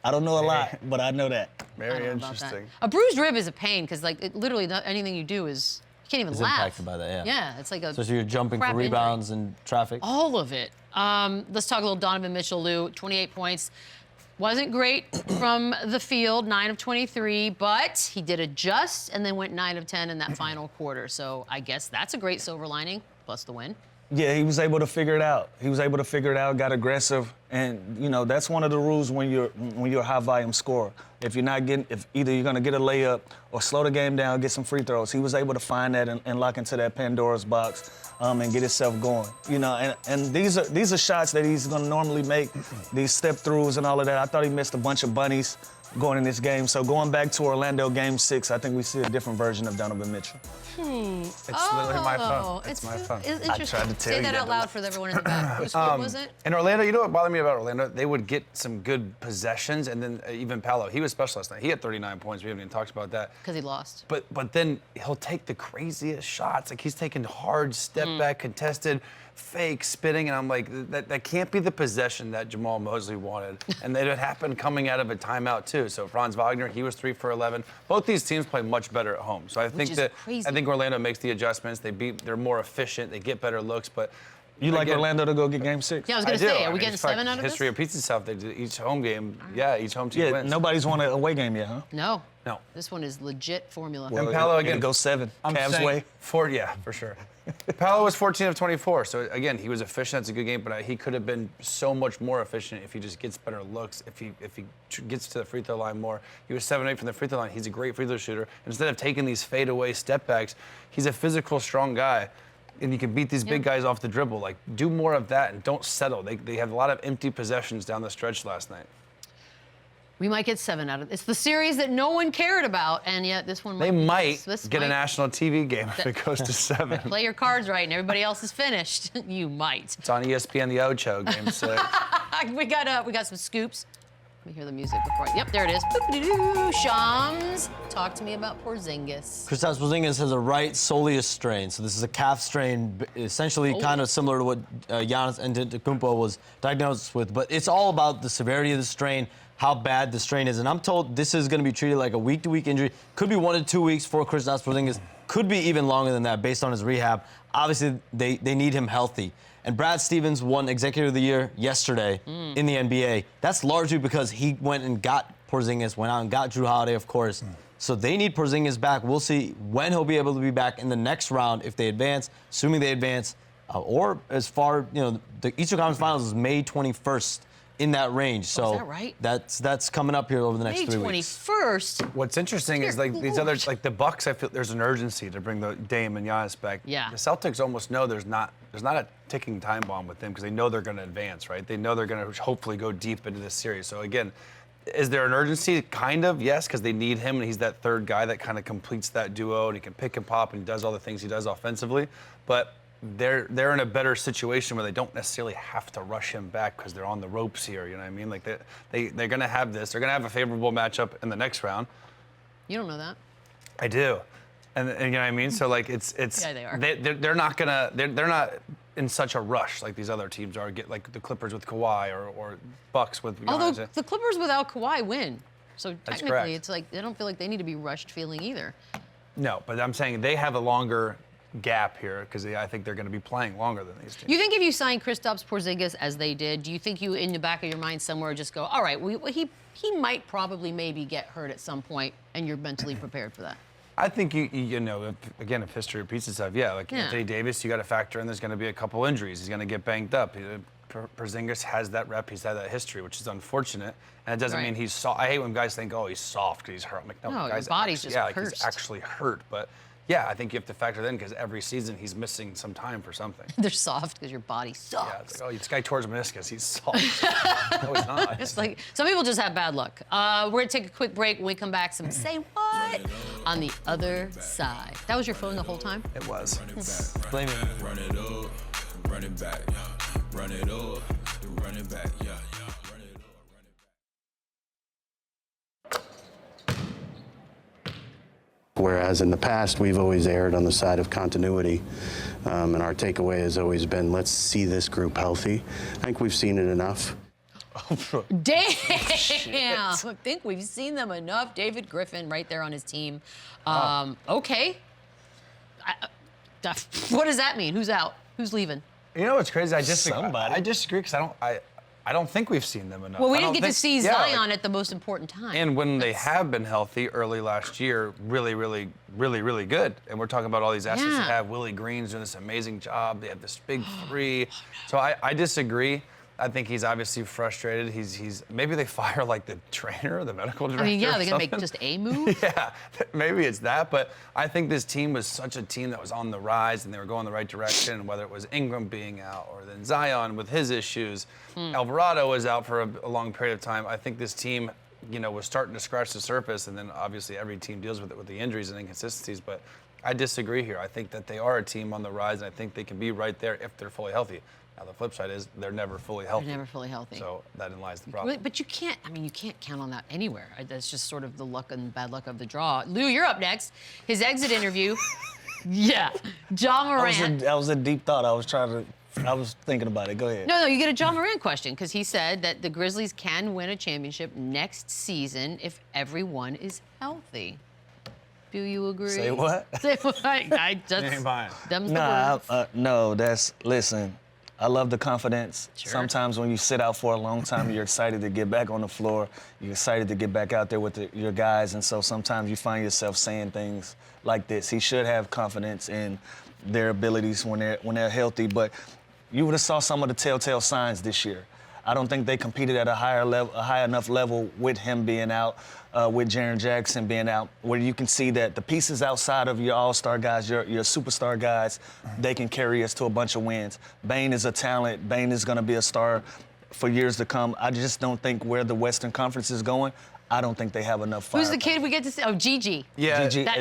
I don't know a lot, but I know that. I Very don't know about that. interesting. A bruised rib is a pain because, like, literally anything you do is you can't even Is laugh. impacted by that, yeah. Yeah, it's like a. So you're jumping for crap injury. rebounds and traffic. All of it. Let's talk a little Donovan Mitchell, Lou. 28 points. Wasn't great from the field, 9 of 23, but he did adjust and then went 9 of 10 in that final quarter. So I guess that's a great silver lining, plus the win. Yeah, he was able to figure it out. Got aggressive, and that's one of the rules when you're a high volume scorer. If either you're gonna get a layup or slow the game down, get some free throws. He was able to find that and lock into that Pandora's box and get himself going. And these are shots that he's gonna normally make, these step throughs and all of that. I thought he missed a bunch of bunnies going in this game. So going back to Orlando Game 6, I think we see a different version of Donovan Mitchell. It's literally my phone. It's my phone. It's interesting. tried to tell Say you that that, out loud for everyone in the back. Whose fault was it? In Orlando, you know what bothered me about Orlando? They would get some good possessions, and then even Paolo, he was special last night. He had 39 points. We haven't even talked about that. Because he lost. But then he'll take the craziest shots. Like he's taking hard step back, contested, fake, spitting, and I'm like, that can't be the possession that Jamal Mosley wanted. And it had happened coming out of a timeout too. So Franz Wagner, he was 3 for 11. Both these teams play much better at home. So I think is that crazy. I think Orlando makes the adjustments. They're more efficient. They get better looks, but. You like again, Orlando to go get Game 6? Yeah, I was going I to do. say, I are we mean, getting it's 7 out of history this? of pizza stuff. They do each home game. Yeah, each home team Yeah, wins. nobody's won an away game yet, huh? No. No. This one is legit formula. And Paolo It'll again. go 7. I'm Cavs saying way. for sure. Paolo was 14 of 24. So again, he was efficient. That's a good game, but he could have been so much more efficient if he just gets better looks. If he gets to the free throw line more. He was 7-8 from the free throw line. He's a great free throw shooter. Instead of taking these fadeaway step backs, he's a physical, strong guy. And you can beat these big guys off the dribble. Like, do more of that and don't settle. They have a lot of empty possessions down the stretch last night. We might get 7 out of it. It's the series that no one cared about, and yet this one They might this get a might- national TV game if it goes to 7. Play your cards right, and everybody else is finished. You might. It's on ESPN, the Ocho, game 6. We got some scoops. Let me hear the music before. Yep, there it is. Boop-a-doo-doo. Shams, talk to me about Porzingis. Kristaps Porzingis has a right soleus strain, so this is a calf strain, essentially kind of similar to what Giannis Antetokounmpo was diagnosed with. But it's all about the severity of the strain, how bad the strain is, and I'm told this is going to be treated like a week-to-week injury. Could be 1 to 2 weeks for Kristaps Porzingis. Could be even longer than that based on his rehab. Obviously, they need him healthy. And Brad Stevens won Executive of the Year yesterday in the NBA. That's largely because he went and got Porzingis, went out and got Drew Holiday, of course. So they need Porzingis back. We'll see when he'll be able to be back in the next round if they advance, assuming they advance, or as far, the Eastern Conference Finals is May 21st. In that range, so is that right? that's coming up here over the next May 3 weeks. 21st. What's interesting is like these others, like the Bucks. I feel there's an urgency to bring the Dame and Giannis back. Yeah. The Celtics almost know there's not a ticking time bomb with them because they know they're going to advance, right? They know they're going to hopefully go deep into this series. So again, is there an urgency? Kind of, yes, because they need him, and he's that third guy that kind of completes that duo, and he can pick and pop, and he does all the things he does offensively. But they're in a better situation where they don't necessarily have to rush him back because they're on the ropes here. You know what I mean? Like they're going to have this. They're going to have a favorable matchup in the next round. You don't know that. I do, and you know what I mean. So like it's Yeah, they are. They're not in such a rush like these other teams are. Get like the Clippers with Kawhi or Bucks with Giannis. Although the Clippers without Kawhi win. So That's technically, correct. it's like they don't feel like they need to be rushed feeling either. No, but I'm saying they have a longer gap here because I think they're going to be playing longer than these teams. You think if you signed Kristaps Porzingis as they did, do you think you, in the back of your mind somewhere, just go, all right, he might probably maybe get hurt at some point, and you're mentally prepared for that? I think if history repeats itself, yeah. Like Anthony Davis, you got to factor in. There's going to be a couple injuries. He's going to get banged up. Porzingis has that rep. He's had that history, which is unfortunate. And it doesn't mean he's soft. I hate when guys think, oh, he's soft because he's hurt. I'm like, no, your guy's body's actually, just like cursed. he's actually hurt. But yeah, I think you have to factor that in because every season he's missing some time for something. They're soft because your body sucks. Yeah, it's like, oh, this guy tore his meniscus. He's soft. No, he's not. It's like some people just have bad luck. We're gonna take a quick break. When we come back, some say what on the other side. That was your phone the whole time? It was. Blame it. Run it up, run it back, yeah. Run it up, run it back, yeah. Run it up, run it back. Whereas in the past, we've always erred on the side of continuity, and our takeaway has always been, let's see this group healthy. I think we've seen it enough. Damn! I think we've seen them enough. David Griffin right there on his team. Okay. What does that mean? Who's out? Who's leaving? You know what's crazy? I disagree. Somebody. I disagree because I don't think we've seen them enough. Well, we I didn't don't get to think- see yeah, Zion like- at the most important time. And when they have been healthy early last year, really, really, really, really good. And we're talking about all these assets Yeah. they have. Willie Green's doing this amazing job. They have this big three. So I disagree. I think he's obviously frustrated. He's maybe they fire like the trainer or the medical director. I mean, yeah, or they're gonna make something. just a move. Yeah, maybe it's that, but I think this team was such a team that was on the rise and they were going the right direction, whether it was Ingram being out or then Zion with his issues. Alvarado was out for a long period of time. I think this team, was starting to scratch the surface, and then obviously every team deals with it with the injuries and inconsistencies, but I disagree here. I think that they are a team on the rise, and I think they can be right there if they're fully healthy. Now, the flip side is they're never fully healthy. They're never fully healthy. So that lies the problem. But you can't count on that anywhere. That's just sort of the luck and bad luck of the draw. Lou, you're up next. His exit interview. Yeah. John Morant. That was a deep thought. I was thinking about it. Go ahead. No, you get a John Morant question because he said that the Grizzlies can win a championship next season if everyone is healthy. Do you agree? Say what? Say what? I just, ain't buying. them's the Nah, words. no, listen, I love the confidence. Sure. Sometimes when you sit out for a long time, you're excited to get back on the floor. You're excited to get back out there with your guys. And so sometimes you find yourself saying things like this. He should have confidence in their abilities when they're healthy. But you would have saw some of the telltale signs this year. I don't think they competed at a high enough level with him being out, with Jaren Jackson being out, where you can see that the pieces outside of your all-star guys, your superstar guys, they can carry us to a bunch of wins. Bane is a talent. Bane is going to be a star for years to come. I just don't think where the Western Conference is going, I don't think they have enough fire. Who's the kid we get to see? Oh, Gigi. Yeah, Gigi, That-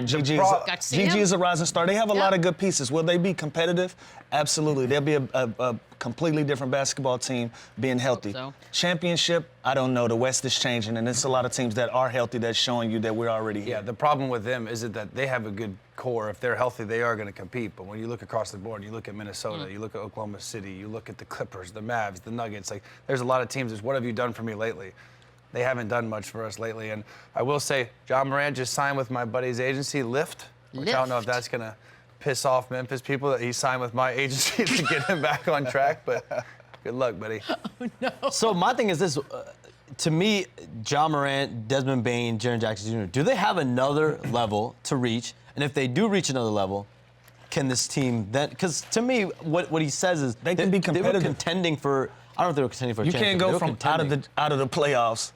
Got to see Gigi him? is a rising star. They have a Yeah. lot of good pieces. Will they be competitive? Absolutely. They'll be a completely different basketball team being healthy. so. Championship, I don't know. The West is changing, and there's a lot of teams that are healthy that's showing you that we're already here. Yeah, the problem with them is that they have a good core. If they're healthy, they are going to compete. But when you look across the board, you look at Minnesota, you look at Oklahoma City, you look at the Clippers, the Mavs, the Nuggets. Like, there's a lot of teams. What have you done for me lately? They haven't done much for us lately. And I will say, John Morant just signed with my buddy's agency, Lyft, which I don't know if that's going to piss off Memphis people that he signed with my agency to get him back on track. But good luck, buddy. So my thing is this. To me, John Morant, Desmond Bane, Jaren Jackson Jr., do they have another level to reach? And if they do reach another level, can this team then? Because to me, what he says is They can be They were competitive. contending for. I don't know if they were contending for a You championship. can't but go they were from out contending. of the playoffs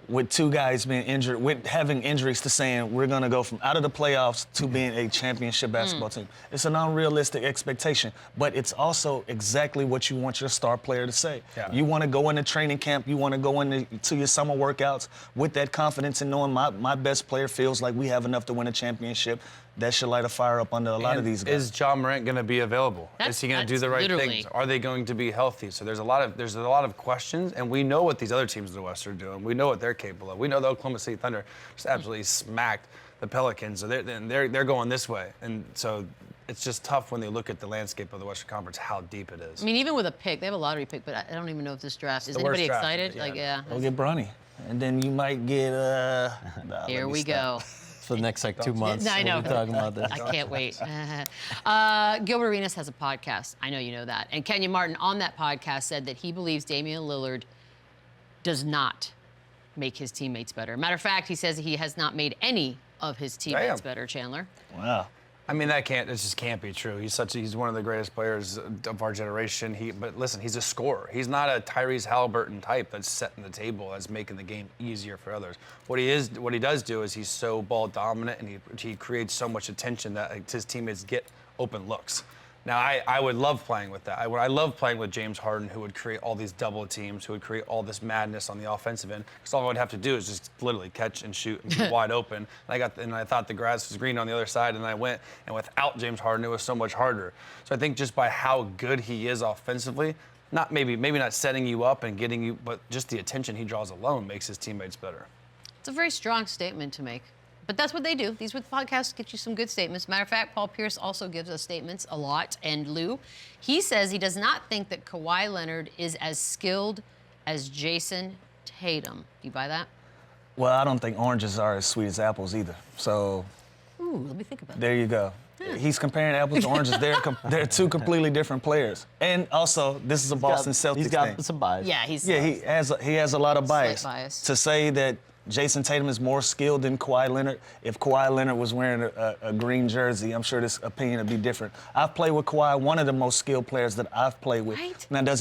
with two guys being injured, with having injuries, to saying we're going to go from out of the playoffs to being a championship basketball team. It's an unrealistic expectation, but it's also exactly what you want your star player to say. Yeah. You want to go into training camp, you want to go into your summer workouts with that confidence and knowing my best player feels like we have enough to win a championship. That should light a fire up under a lot of these guys. Is John Morant going to be available? Is he going to do the right literally- things? Are they going to be healthy? So there's a lot of questions, and we know what these other teams in the West are doing. We know what they're capable of. We know the Oklahoma City Thunder just absolutely smacked the Pelicans. So they're going this way, and so it's just tough when they look at the landscape of the Western Conference, how deep it is. I mean, even with a pick, they have a lottery pick, but I don't even know if this draft is the worst anybody draft, excited. yeah. Like, yeah. Go get Bronny. And then you might get Here we go. For the next 2 months. I know. We'll be talking about this. I can't wait. Gilbert Arenas has a podcast. I know you know that. And Kenyon Martin on that podcast said that he believes Damian Lillard does not make his teammates better. Matter of fact, he says he has not made any of his teammates Damn. better, Chandler. Wow. I mean, it just can't be true. He's one of the greatest players of our generation. But listen, he's a scorer. He's not a Tyrese Halliburton type that's setting the table, that's making the game easier for others. What he does do is he's so ball dominant, and he creates so much attention that his teammates get open looks. Now, I would love playing with that. I love playing with James Harden, who would create all these double teams, who would create all this madness on the offensive end. Because all I would have to do is just literally catch and shoot and be wide open. And I thought the grass was green on the other side, and I went. And without James Harden, it was so much harder. So I think just by how good he is offensively, maybe not setting you up and getting you, but just the attention he draws alone makes his teammates better. It's a very strong statement to make. But that's what they do. These podcasts get you some good statements. Matter of fact, Paul Pierce also gives us statements a lot. And Lou, he says he does not think that Kawhi Leonard is as skilled as Jason Tatum. Do you buy that? Well, I don't think oranges are as sweet as apples either. So Ooh, let me think about that. there you go. He's comparing apples to oranges. They're two completely different players. And also, this is a Boston Celtics He's got thing. some bias. Yeah, he's Yeah, he has a lot of bias. Slight bias. To say that Jason Tatum is more skilled than Kawhi Leonard. If Kawhi Leonard was wearing a green jersey, I'm sure this opinion would be different. I've played with Kawhi, one of the most skilled players that I've played with. Right. Now, does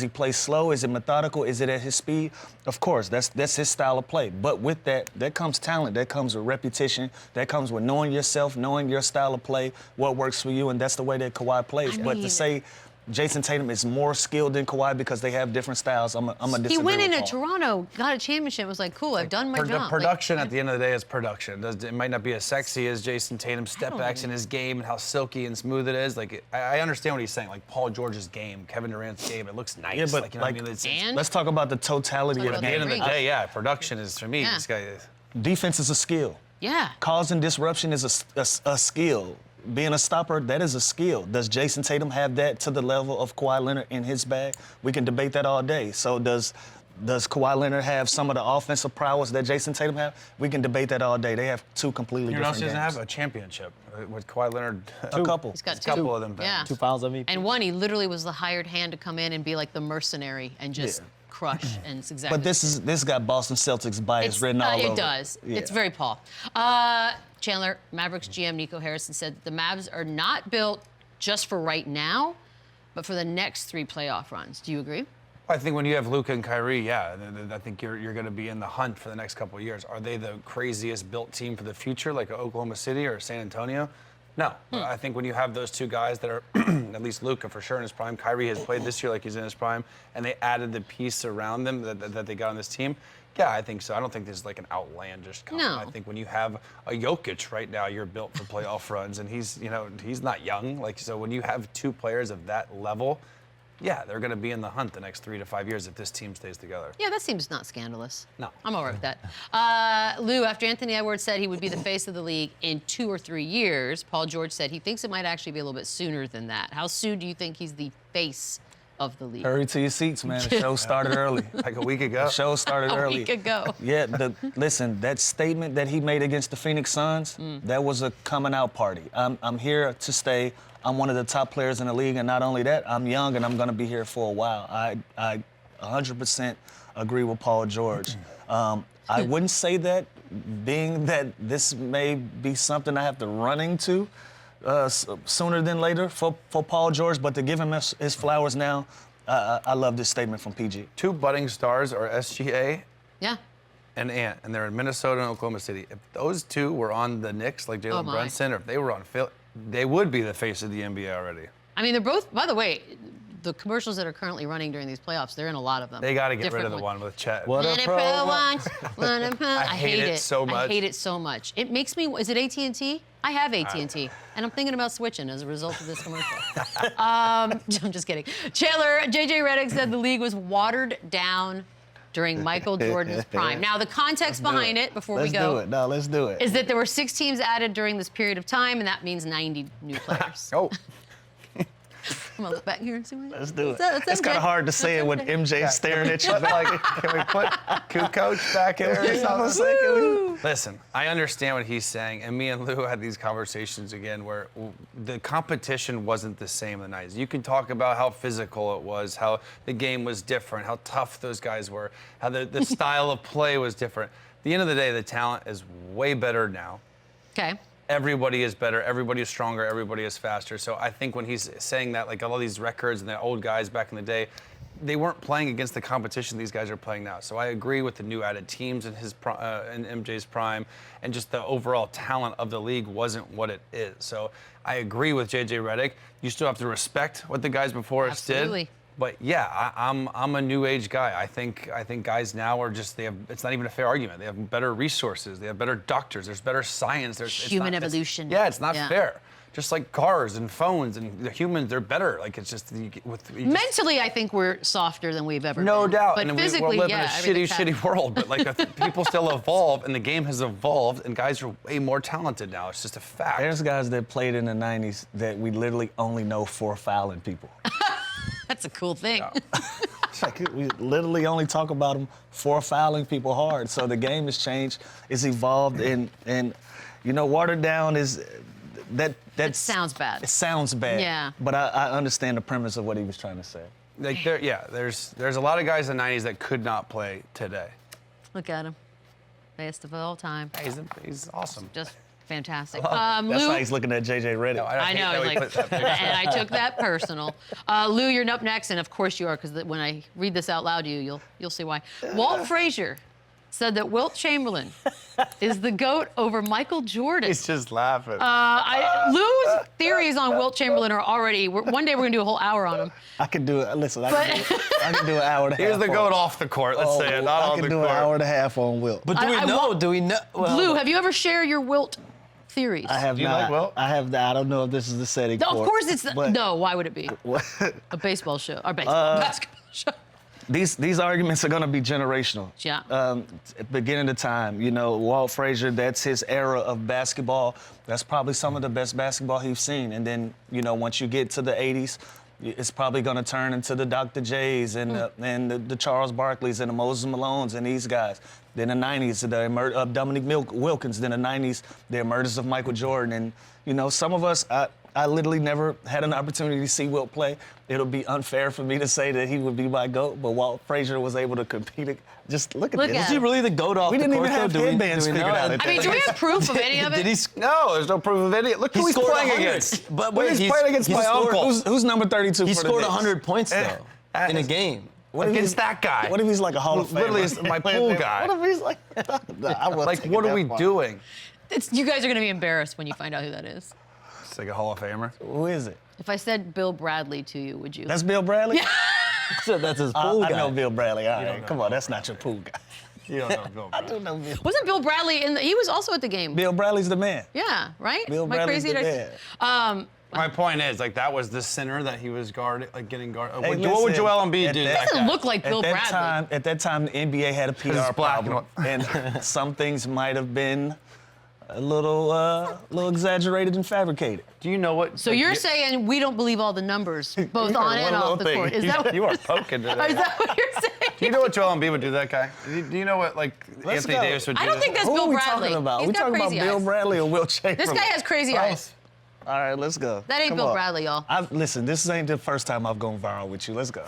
he play slow? Is it methodical? Is it at his speed? Of course, that's his style of play. But with that comes talent. That comes with repetition. That comes with knowing yourself, knowing your style of play, what works for you, and that's the way that Kawhi plays. I But mean- to say Jason Tatum is more skilled than Kawhi because they have different styles, I'm a disagree He went with into Paul. Toronto, got a championship, was like, cool, I've done my job. Production at the end of the day is production. It might not be as sexy as Jason Tatum's step backs in his game and how silky and smooth it is. Like, I understand what he's saying. Like Paul George's game, Kevin Durant's game, it looks nice. Yeah, but like, you know what I mean? And? let's talk about the totality Talk of about the At the game. end of the Agree. day, yeah, production is for me. Yeah. This guy is. Defense is a skill. Yeah. Causing disruption is a skill. Being a stopper, that is a skill. Does Jason Tatum have that to the level of Kawhi Leonard in his bag? We can debate that all day. So does Kawhi Leonard have some of the offensive prowess that Jason Tatum have? We can debate that all day. They have two completely You know, different else doesn't games. have a championship with Kawhi Leonard. A couple. He's got A two. couple of them. Yeah. 2 finals MVP. And one, he literally was the hired hand to come in and be like the mercenary and just crush. And it's exactly. But this got Boston Celtics bias written all over. It does. Yeah. It's very Paul. Chandler, Mavericks GM Nico Harrison said the Mavs are not built just for right now, but for the next 3 playoff runs. Do you agree? I think when you have Luka and Kyrie, yeah, I think you're going to be in the hunt for the next couple of years. Are they the craziest built team for the future, like Oklahoma City or San Antonio? No, I think when you have those two guys that are, at least Luka for sure in his prime, Kyrie has played this year like he's in his prime, and they added the piece around them that they got on this team. Yeah, I think so. I don't think this is like an outlandish comment. No. I think when you have a Jokic right now, you're built for playoff runs, and he's not young. Like, so when you have two players of that level, yeah, they're going to be in the hunt the next 3 to 5 years if this team stays together. Yeah, that seems not scandalous. No. I'm all right with that. Lou, after Anthony Edwards said he would be the face of the league in 2 or 3 years, Paul George said he thinks it might actually be a little bit sooner than that. How soon do you think he's the face of the league? Hurry to your seats, man. The show started early. Like a week ago. The show started early. A week ago. Yeah, listen, that statement that he made against the Phoenix Suns, that was a coming out party. I'm here to stay. I'm one of the top players in the league, and not only that, I'm young and I'm going to be here for a while. I 100% agree with Paul George. I wouldn't say that, being that this may be something I have to run into sooner than later for Paul George, but to give him his flowers now, I love this statement from PG. 2 budding stars are SGA Yeah. and Ant, and they're in Minnesota and Oklahoma City. If those 2 were on the Knicks, like Jalen my. Brunson, or if they were on Phil, they would be the face of the NBA already. I mean, they're both, by the way, the commercials that are currently running during these playoffs, they're in a lot of them. They got to get rid Different of the one with Chet. What a pro. I hate it so much. I hate it so much. It makes me, is it AT&T? I have AT&T, and I'm thinking about switching as a result of this commercial. I'm just kidding. Chandler, JJ Redick said the league was watered down during Michael Jordan's prime. Now, the context behind it, before we go, Let's do it. is that there were 6 teams added during this period of time, and that means 90 new players. Oh, I'm gonna look back here and see what Let's do it. That's It's kind okay. of hard to say it when MJ's staring at you. like, can we put Kukoc back there or something? Listen, I understand what he's saying, and me and Lou had these conversations again where the competition wasn't the same in the 90s. You can talk about how physical it was, how the game was different, how tough those guys were, how the style of play was different. At the end of the day, the talent is way better now. Okay. Everybody is better, everybody is stronger, everybody is faster. So I think when he's saying that, like all these records and the old guys back in the day, they weren't playing against the competition these guys are playing now. So I agree with the new added teams in in MJ's prime, and just the overall talent of the league wasn't what it is. So I agree with JJ Redick. You still have to respect what the guys before us did. Absolutely. But yeah, I'm a new age guy. I think guys now are just, it's not even a fair argument. They have better resources. They have better doctors. There's better science. There's Human evolution. It's not fair. Just like cars and phones and the humans, they're better. Like it's just Mentally, I think we're softer than we've ever no been. doubt. But and physically, we live yeah, in a everything's shitty world. But like people still evolve, and the game has evolved, and guys are way more talented now. It's just a fact. There's guys that played in the 90s that we literally only know for fouling people. That's a cool thing. It's like we literally only talk about them for fouling people hard. So the game has changed, it's evolved, and watered down is that. It sounds bad. It sounds bad. Yeah. But I understand the premise of what he was trying to say. Like there's a lot of guys in the 90s that could not play today. Look at him. Best of all time. He's awesome. Just fantastic. That's Lou, why he's looking at JJ Redick. I know, and I took that personal. Lou, you're up next, and of course you are, because when I read this out loud to you, you'll see why. Walt Frazier said that Wilt Chamberlain is the GOAT over Michael Jordan. He's just laughing. Lou's theories on Wilt Chamberlain are already. One day we're gonna do a whole hour on him. I can do it. Listen, I can do an hour and a half. Here's the GOAT off the court. Let's say it, not on the I can do court. an hour and a half on Wilt. But do we know? Well, Lou, have you ever shared your Wilt theories? I have Do you not. like Wilt? I have not. I don't know if this is the setting No, for of it, course it's but no. Why would it be a baseball show or basketball show? These arguments are going to be generational. Yeah. At beginning of time, Walt Frazier, that's his era of basketball. That's probably some of the best basketball he's seen. And then, once you get to the 80s, it's probably going to turn into the Dr. J's and the Charles Barkleys and the Moses Malones and these guys. Then the 90s, the emergence of Dominique Wilkins. Then the 90s, the emergence of Michael Jordan. And, some of us, I literally never had an opportunity to see Wilt play. It'll be unfair for me to say that he would be my GOAT, but Walt Frazier was able to compete. Just look at this. is he really the GOAT off We the didn't court, even have though? headbands figured know? out at I mean, do we have proof of any of it? Did he? No, there's no proof of any. Look who he's scored playing 100. against. But Wait, he's playing against my scored- uncle. Who's number 32 He for the scored Knicks? 100 points though in a game. What if against he's- that guy. What if he's like a Hall of Famer? Literally, it's my pool guy. What if he's like? Nah, I wasn't Like, taking what are that we far. doing? You guys are gonna be embarrassed when you find out who that is. like a Hall of Famer. Who is it? If I said Bill Bradley to you, would you? That's Bill Bradley? Yeah. So that's his pool guy. I know Bill Bradley. All right, come on, that's not your pool guy. You don't know Bill I Bradley. do know Bill. Wasn't Bill Bradley in the? He was also at the game. Bill Bradley's the man. Yeah, right. Bill Am I Bradley's crazy? the man. My point is, like, that was the center that he was guarding, like getting guarded. Hey, what would listen, Joel Embiid do? that- Doesn't look like Bill Bradley. At that time, the NBA had a it's PR black problem, and some things might have been a little exaggerated and fabricated. Do you know what? So you're saying we don't believe all the numbers, both on and one off little the thing. court? Is that what you you're are poking today. Is that what you're saying? Do you know what Joel Embiid would do to that guy? Do you know what, like, Let's Anthony go. Davis would do? I don't to think that? that's Who Bill are we Bradley. talking about? He's We got talking about crazy Bill eyes. Bradley or Will Chamberlain? This guy has crazy eyes. All right, let's go. That ain't Come Bill on. Bradley, y'all. Listen, this ain't the first time I've gone viral with you. Let's go.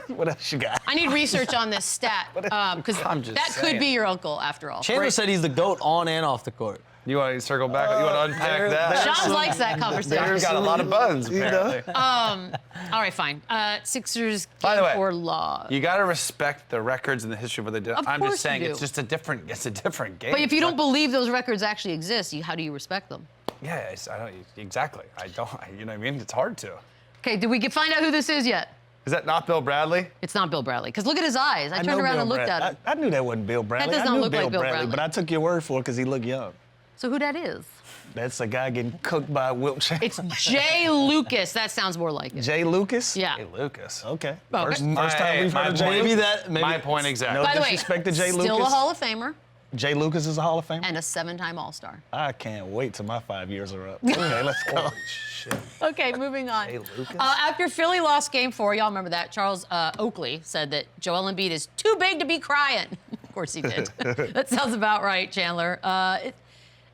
What else you got? I need research on this stat because I'm just that saying. could be your uncle after all. Chandler said he's the GOAT on and off the court. You want to circle back? You want to unpack that? Sean likes that conversation. He's got a lot of buns, You know? apparently. All right, fine. Sixers By the game way, or loss. You got to respect the records and the history of what they did. Of I'm course just saying you it's do. just a different game. But if you don't believe those records actually exist, how do you respect them? Yeah, I don't exactly. I don't. You know what I mean? It's hard to. Okay, did we find out who this is yet? Is that not Bill Bradley? It's not Bill Bradley. Because look at his eyes. I know turned around Bill and looked Bradley. at him. I knew that wasn't Bill Bradley. does I not knew look like Bill Bradley. but I took your word for it because he looked young. So who that is? That's a guy getting cooked by Wilt Chamberlain. It's Jay Lucas. That sounds more like it. Jay Lucas? Yeah. Hey, Lucas. Okay. Oh, First, okay. first time we've heard of Jay Maybe Lucas. that. Maybe My point exactly. By the way, disrespect to Jay still Lucas. a Hall of Famer Jay Lucas is a Hall of Famer? and a 7-time All-Star. I can't wait till my 5 years are up. Okay, let's go. Okay, moving on. Hey, Lucas. After Philly lost Game 4, y'all remember that, Charles Oakley said that Joel Embiid is too big to be crying. Of course he did. That sounds about right, Chandler.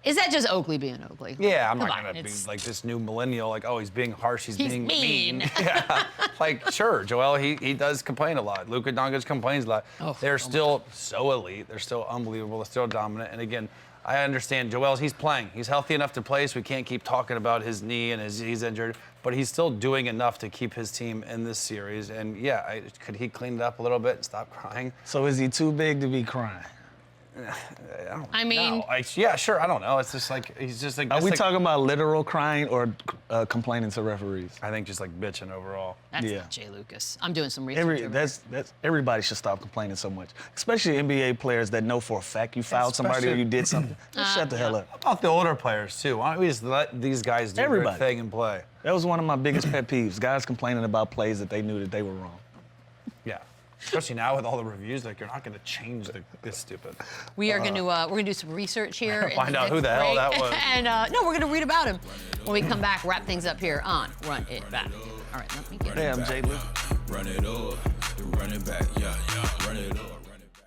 Is that just Oakley being Oakley? Yeah, I'm Come not on, gonna be it's- like this new millennial. Like, oh, he's being harsh. He's being mean. Yeah, like sure, Joel. He does complain a lot. Luka Doncic complains a lot. They're still so elite. They're still unbelievable. They're still dominant. And again, I understand Joel's. He's playing. He's healthy enough to play. So we can't keep talking about his knee and he's injured. But he's still doing enough to keep his team in this series. And yeah, could he clean it up a little bit and stop crying? So is he too big to be crying? I mean, No, yeah, sure. I don't know. It's just like he's just like. Are it's we like- talking about literal crying or complaining to referees? I think just like bitching overall. that's yeah. not Jay Lucas. I'm doing some research. over That's everybody should stop complaining so much, especially NBA players that know for a fact you fouled somebody or Especially- you did something. Just shut the hell up. How about the older players too? Why don't we just let these guys do their Everybody. thing and play? That was one of my biggest pet peeves. Guys complaining about plays that they knew that they were wrong. Yeah. Especially now with all the reviews, like you're not going to change this stupid. We are going to we're going to do some research here. in Find the out who next the hell break. that was. And no, we're going to read about him when we come back. Wrap things up here on Run It Back. All right, let me get it. Damn, Jay Lucas. Run it up, the running back, yeah. Run it up, run it back.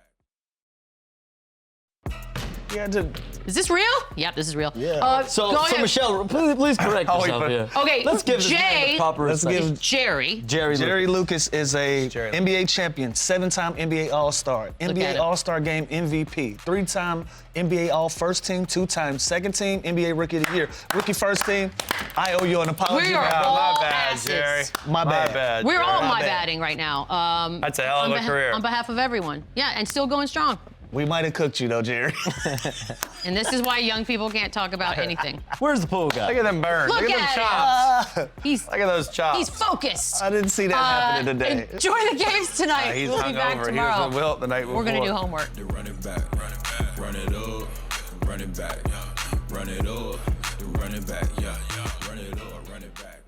Yeah, just, Is this real? Yep, this is real. Yeah. So, go ahead. Michelle, please correct Oh, wait, yourself but- here. Okay, Let's give this man Jay- the proper Let's respect. give- Jerry. Jerry Lucas is a Jerry NBA champion, 7-time NBA All-Star, at NBA him. All-Star Game MVP, 3-time NBA All-First Team, 2-time Second Team, NBA Rookie of the Year, Rookie First Team. I owe you an apology. We are man. all my bad, asses. Jerry. My bad. We're all My my bad. batting right now. That's a hell of a career. On behalf of everyone. Yeah, and still going strong. We might have cooked you though, Jerry. And this is why young people can't talk about anything. Where's the pool guy? Look at them burns. Look Look at them at chops. He's Look at those chops. he's focused. I didn't see that happening today. Enjoy the games tonight. He's we'll be back hungover. He tomorrow. was with Wilt the night before. We're gonna do homework. The running back, run it up, run it back, yeah. Run it up, the running back, yeah. Run it up, run it back.